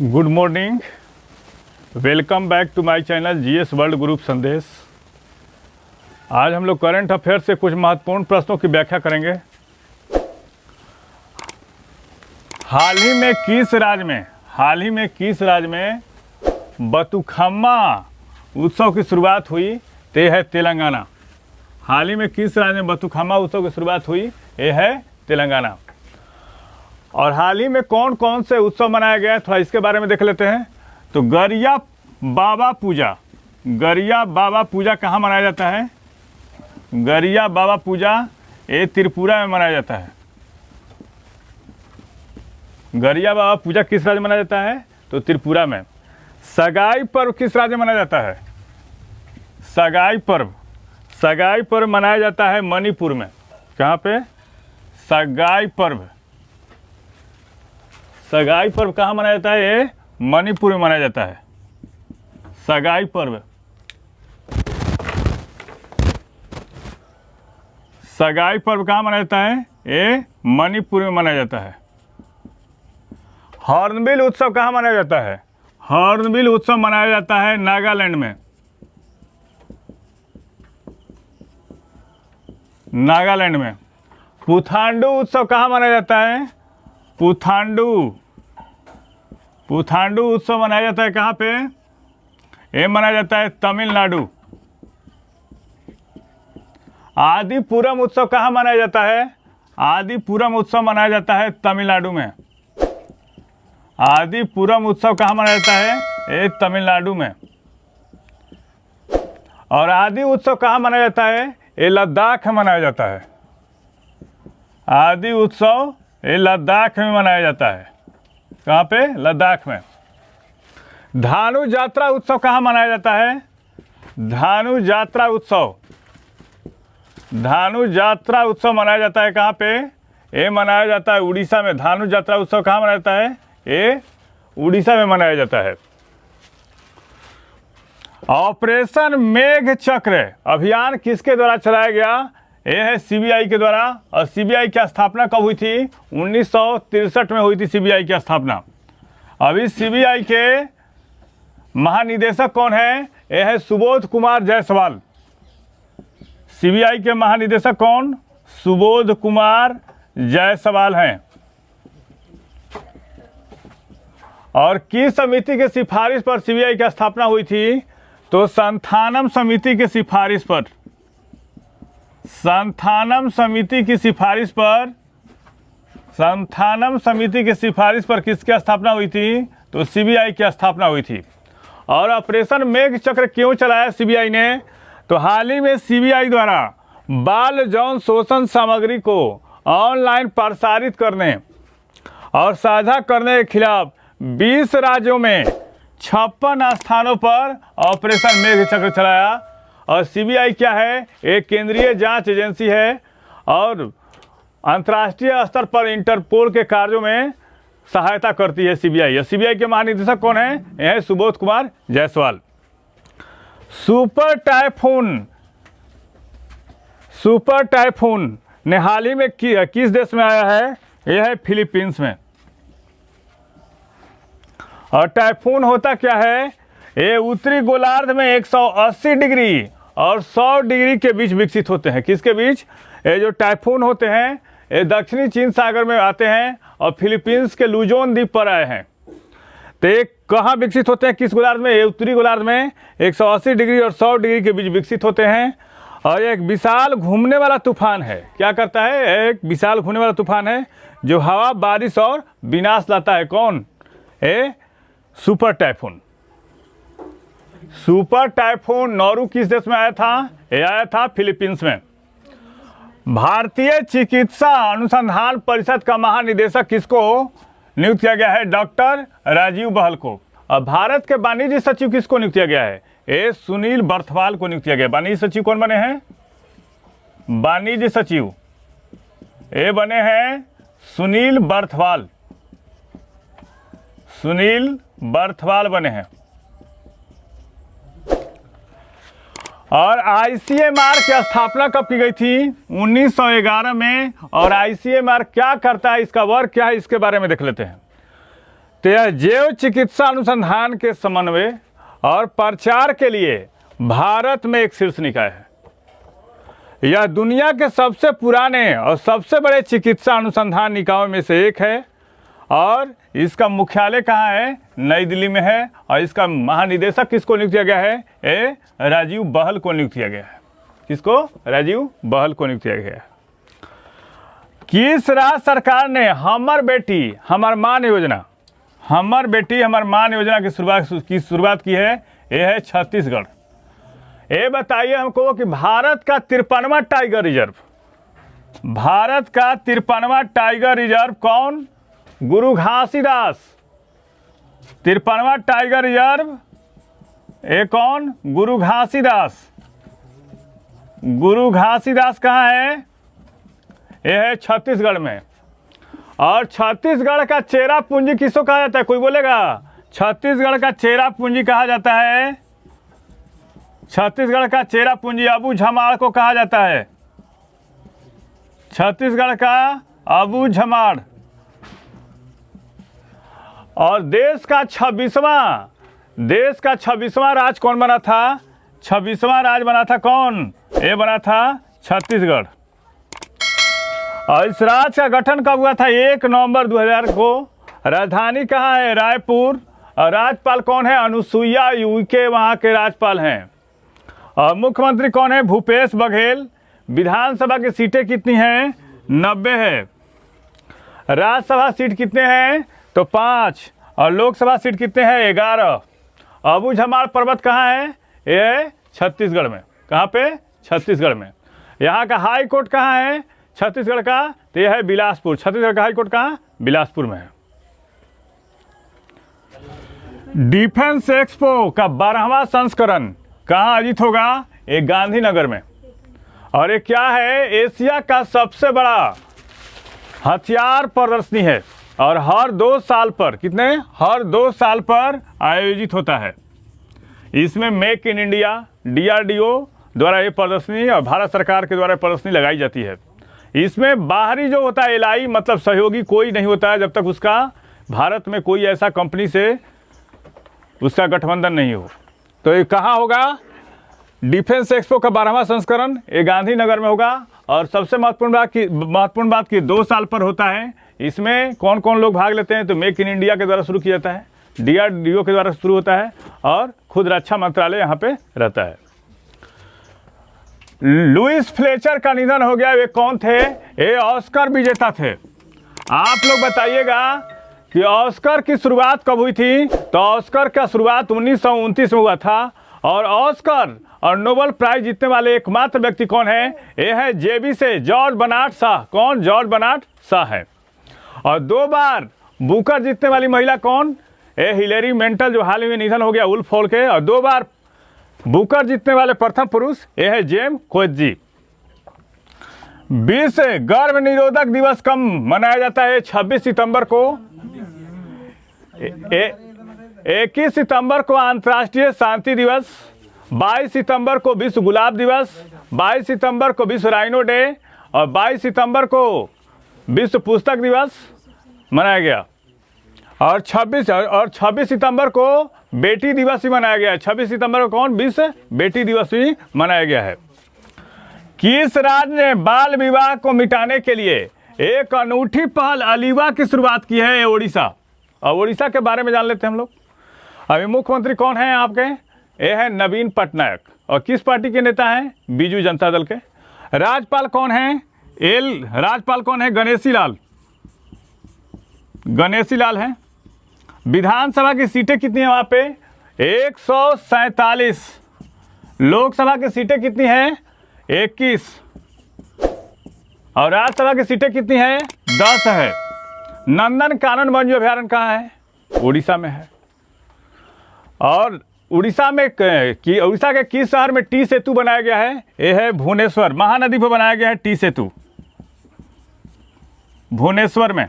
Good morning, welcome back to my channel GS world group Sandesh. आज हम लोग current affair से कुछ महत्वपूर्ण प्रश्नों की व्याख्या करेंगे। हाल ही में किस राज्य में बतुखम्मा उत्सव की शुरुआत हुई? ते है तेलंगाना। हाल ही में किस राज्य में बतुखम्मा उत्सव की शुरुआत हुई? ये है तेलंगाना। और हाल ही में कौन कौन से उत्सव मनाया गया है, थोड़ा इसके बारे में देख लेते हैं। तो गरिया बाबा पूजा कहाँ मनाया जाता है? गरिया बाबा पूजा ये त्रिपुरा में मनाया जाता है। गरिया बाबा पूजा किस राज्य में मनाया जाता है? तो त्रिपुरा में। सगाई पर्व किस राज्य में मनाया जाता है? सगाई पर्व मनाया जाता है मणिपुर में। कहाँ पे? सगाई पर्व कहाँ मनाया जाता है? ये मणिपुर में मनाया जाता है। सगाई पर्व कहाँ मनाया जाता है? ये मणिपुर में मनाया जाता है। हॉर्नबिल उत्सव कहाँ मनाया जाता है? हॉर्नबिल उत्सव मनाया जाता है नागालैंड में। पुथांडू उत्सव कहाँ मनाया जाता है? पुथांडू उत्सव मनाया जाता है कहाँ पे? ये मनाया जाता है तमिलनाडु। आदिपुरम उत्सव कहाँ मनाया जाता है? आदिपुरम उत्सव मनाया जाता है तमिलनाडु में। आदिपुरम उत्सव कहाँ मनाया जाता है? ये तमिलनाडु में। और आदि उत्सव कहाँ मनाया जाता है? ये लद्दाख में मनाया जाता है। आदि उत्सव ये लद्दाख में मनाया जाता है। कहाँ पे? लद्दाख में। धानु यात्रा उत्सव कहाँ मनाया जाता है? धानु यात्रा उत्सव मनाया जाता है कहाँ पे? ये मनाया जाता है उड़ीसा में। धानु यात्रा उत्सव कहाँ मनाया जाता है? ये उड़ीसा में मनाया जाता है। ऑपरेशन मेघ चक्र अभियान किसके द्वारा चलाया गया? ये है सीबीआई के द्वारा। और सीबीआई की स्थापना कब हुई थी? 1963 में हुई थी सीबीआई की स्थापना। अभी सीबीआई के महानिदेशक कौन है? ये है सुबोध कुमार जायसवाल। सीबीआई के महानिदेशक कौन? सुबोध कुमार जायसवाल हैं। और किस समिति के सिफारिश पर सीबीआई की स्थापना हुई थी? तो संथानम समिति की सिफारिश पर। संथानम समिति की सिफारिश पर किसकी स्थापना हुई थी? तो सीबीआई की स्थापना हुई थी। और ऑपरेशन मेघ चक्र क्यों चलाया सीबीआई ने? तो हाल ही में सीबीआई द्वारा बाल यौन शोषण सामग्री को ऑनलाइन प्रसारित करने और साझा करने के खिलाफ 20 राज्यों में 56 स्थानों पर ऑपरेशन मेघ चक्र चलाया। और सीबीआई क्या है? एक केंद्रीय जांच एजेंसी है और अंतर्राष्ट्रीय स्तर पर इंटरपोल के कार्यों में सहायता करती है सीबीआई। और सीबीआई के महानिदेशक कौन है? यह है सुबोध कुमार जायसवाल। सुपर टाइफून ने हाल ही में किस देश में आया है? यह है फिलीपींस में। और टाइफून होता क्या है? ये उत्तरी गोलार्ध में 180 डिग्री और 100 डिग्री के बीच विकसित होते हैं। किसके बीच? ये जो टाइफून होते हैं ये दक्षिणी चीन सागर में आते हैं और फिलीपींस के लुजोन द्वीप पर आए हैं। तो ये कहाँ विकसित होते हैं? किस गोलार्ध में? ये उत्तरी गोलार्ध में 180 डिग्री और 100 डिग्री के बीच विकसित होते हैं। और एक विशाल घूमने वाला तूफान है। क्या करता है? एक विशाल घूमने वाला तूफान है जो हवा, बारिश और विनाश लाता है। कौन? ये सुपर टाइफून नौरू किस देश में आया था? ये आया था फिलीपींस में। भारतीय चिकित्सा अनुसंधान परिषद का महानिदेशक किसको नियुक्त किया गया है? डॉक्टर राजीव बहल को। और भारत के वाणिज्य सचिव किसको नियुक्त किया गया है? ये सुनील बर्थवाल को नियुक्त किया गया। वाणिज्य सचिव कौन बने हैं? वाणिज्य सचिव ये बने हैं सुनील बर्थवाल बने हैं। और आईसीएमआर की स्थापना कब की गई थी? 1911 में। और आईसीएमआर क्या करता है, इसका वर्क क्या है, इसके बारे में देख लेते हैं। तो यह जैव चिकित्सा अनुसंधान के समन्वय और प्रचार के लिए भारत में एक शीर्ष निकाय है। यह दुनिया के सबसे पुराने और सबसे बड़े चिकित्सा अनुसंधान निकायों में से एक है और इसका मुख्यालय कहाँ है? नई दिल्ली में है। और इसका महानिदेशक किसको नियुक्त किया गया है? राजीव बहल को नियुक्त किया गया है। किसको? राजीव बहल को नियुक्त किया गया है। किस राज्य सरकार ने हमर बेटी हमर मान योजना, हमर बेटी हमर मान योजना की शुरुआत की है? ये है छत्तीसगढ़। ये बताइए हमको कि भारत का 53वां टाइगर रिजर्व, भारत का 53वां टाइगर रिजर्व कौन? गुरु घासीदास। 53वां टाइगर रिजर्व ये कौन? गुरु घासीदास। गुरु घासीदास कहाँ है? ये है छत्तीसगढ़ में। और छत्तीसगढ़ का चेरा पूंजी किसको कहा जाता है? कोई बोलेगा? छत्तीसगढ़ का चेरा पूंजी कहा जाता है, छत्तीसगढ़ का चेरा पूंजी अबू झमाड़ को कहा जाता है। छत्तीसगढ़ का अबू झमाड़। और देश का 26वां राज्य कौन बना था? 26वां राज्य बना था कौन? ये बना था छत्तीसगढ़। और इस राज्य का गठन कब हुआ था? 1 नवंबर 2000 को। राजधानी कहाँ है? रायपुर। और राज्यपाल कौन है? अनुसुईया उइके वहाँ के राज्यपाल हैं। और मुख्यमंत्री कौन है? भूपेश बघेल। विधानसभा की सीटें कितनी हैं? 90 है। राज्यसभा सीट कितने हैं? तो 5। और लोकसभा सीट कितने हैं? 11। अबू झमाड़ पर्वत कहाँ है? ये छत्तीसगढ़ में। कहाँ पे? छत्तीसगढ़ में। यहाँ का हाई कोर्ट कहाँ है? छत्तीसगढ़ का? तो यह है बिलासपुर। छत्तीसगढ़ का हाई कोर्ट कहाँ? बिलासपुर में है। डिफेंस एक्सपो का 12वां संस्करण कहाँ आयोजित होगा? ये गांधीनगर में। और ये क्या है? एशिया का सबसे बड़ा हथियार प्रदर्शनी है और हर 2 साल पर, कितने? हर 2 साल पर आयोजित होता है। इसमें मेक इन इंडिया, DRDO द्वारा ये प्रदर्शनी और भारत सरकार के द्वारा प्रदर्शनी लगाई जाती है। इसमें बाहरी जो होता है LI मतलब सहयोगी कोई नहीं होता है जब तक उसका भारत में कोई ऐसा कंपनी से उसका गठबंधन नहीं हो। तो ये कहाँ होगा? डिफेंस एक्सपो का 12वां संस्करण ये गांधीनगर में होगा। और सबसे महत्वपूर्ण बात कि 2 साल पर होता है। इसमें कौन कौन लोग भाग लेते हैं? तो मेक इन इंडिया के द्वारा शुरू किया जाता है, DRDO के द्वारा शुरू होता है और खुद रक्षा मंत्रालय यहाँ पे रहता है। लुइस फ्लेचर का निधन हो गया। वे कौन थे? ये ऑस्कर विजेता थे। आप लोग बताइएगा कि ऑस्कर की शुरुआत कब हुई थी? तो ऑस्कर का शुरुआत 1929 में हुआ था। और ऑस्कर और नोबेल प्राइज जीतने वाले एकमात्र व्यक्ति कौन है? ये है JB से जॉर्ज बर्नार्ड शाह। कौन? जॉर्ज बर्नार्ड शाह है। और 2 बार बुकर जीतने वाली महिला कौन? ये हिलेरी मेंटल जो हाल ही में निधन हो गया वुल्फ हॉल के। और 2 बार बुकर जीतने वाले प्रथम पुरुष ये है जेम्स कोएत्जी। विश्व गर्भ निरोधक दिवस कब मनाया जाता है? 26 सितंबर को। 21 सितंबर को अंतर्राष्ट्रीय शांति दिवस, 22 सितंबर को विश्व गुलाब दिवस, 22 सितंबर को विश्व राइनो डे और 22 सितंबर को विश्व पुस्तक दिवस मनाया गया। और 26 सितंबर को बेटी दिवस भी मनाया गया है। 26 सितंबर को कौन? विश्व बेटी दिवस भी मनाया गया है। किस राज्य ने बाल विवाह को मिटाने के लिए एक अनूठी पहल अलीवा की शुरुआत की है? ओडिशा। और ओडिशा के बारे में जान लेते हैं हम लोग। अभी मुख्यमंत्री कौन है आपके? ये है नवीन पटनायक। और किस पार्टी के नेता हैं? बीजू जनता दल के। राज्यपाल कौन है? राज्यपाल कौन है? गणेशी लाल। गणेशी लाल है। विधानसभा की सीटें कितनी है वहाँ पे? 147। लोकसभा की सीटें कितनी हैं? 21। और राज्यसभा की सीटें कितनी हैं? 10 है। नंदन कानन वन्य अभयारण्य कहाँ है? उड़ीसा में है। और उड़ीसा के किस शहर में टी सेतु बनाया गया है? ये है भुवनेश्वर। महानदी पर बनाया गया है टी सेतु, भुवनेश्वर में।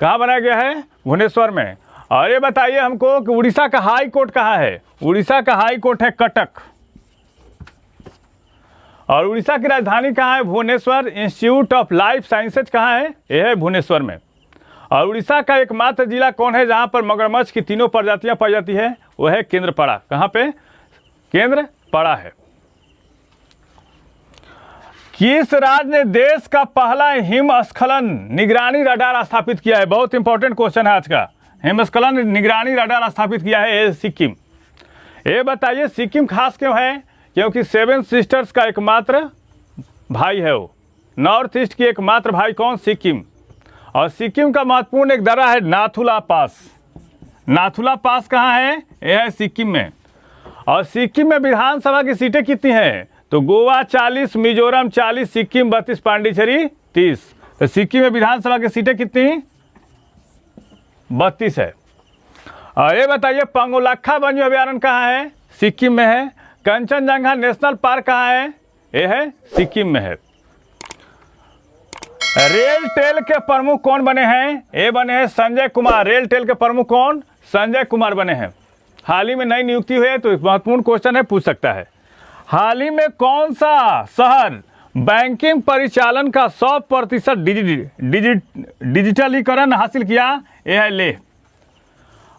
कहाँ बनाया गया है? भुवनेश्वर में। और ये बताइए हमको कि उड़ीसा का हाई कोर्ट कहाँ है? उड़ीसा का हाई कोर्ट है कटक। और उड़ीसा की राजधानी कहाँ है? Bhubaneswar. Institute of life sciences कहाँ है? यह है भुवनेश्वर में। और उड़ीसा का एकमात्र जिला कौन है जहाँ पर मगरमच्छ की तीनों प्रजातियाँ पाई जाती है? वह है केंद्रपाड़ा। कहाँ पे? केंद्रपाड़ा है। किस राज्य ने देश का पहला हिमस्खलन निगरानी रडार स्थापित किया है? बहुत इंपॉर्टेंट क्वेश्चन है आज का। हिमस्खलन निगरानी रडार स्थापित किया है सिक्किम। ये बताइए सिक्किम खास क्यों है? क्योंकि 7 सिस्टर्स का एकमात्र भाई है वो। नॉर्थ ईस्ट की एकमात्र भाई कौन? सिक्किम। और सिक्किम का महत्वपूर्ण एक दर्रा है नाथुला पास। नाथुला पास कहाँ है? यह है सिक्किम में। और सिक्किम में विधानसभा की सीटें कितनी हैं? तो गोवा 40, मिजोरम 40, सिक्किम 32, पांडिचेरी 30। तो सिक्किम में विधानसभा की सीटें कितनी? 32 है। और ये बताइए पंगोलखा वन्य अभयारण्य कहाँ है? सिक्किम में है। कंचनजंगा नेशनल पार्क कहाँ है? यह है सिक्किम में है। रेल टेल के प्रमुख कौन बने हैं? ये बने हैं संजय कुमार। रेल टेल के प्रमुख कौन? संजय कुमार बने हैं। हाल ही में नई नियुक्ति हुई है, तो महत्वपूर्ण क्वेश्चन है, पूछ सकता है। हाल ही में कौन सा शहर बैंकिंग परिचालन का 100% डिजिटलीकरण हासिल किया? यह है लेह।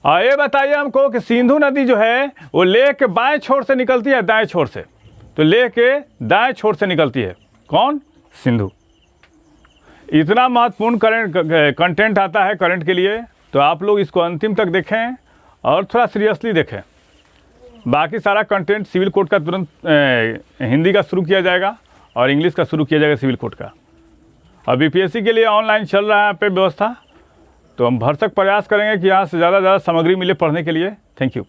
और ये बताइए हमको कि सिंधु नदी जो है वो लेह के बाएं छोर से निकलती है दाएं छोर से? तो लेह के दाएं छोर से निकलती है। कौन? सिंधु। इतना महत्वपूर्ण कंटेंट आता है करंट के लिए, तो आप लोग इसको अंतिम तक देखें और थोड़ा सीरियसली देखें। बाकी सारा कंटेंट सिविल कोड का तुरंत हिंदी का शुरू किया जाएगा और इंग्लिश का शुरू किया जाएगा सिविल कोड का। और बीपीएससी के लिए ऑनलाइन चल रहा है यहाँ पे व्यवस्था, तो हम भरसक प्रयास करेंगे कि यहाँ से ज़्यादा सामग्री मिले पढ़ने के लिए। Thank you.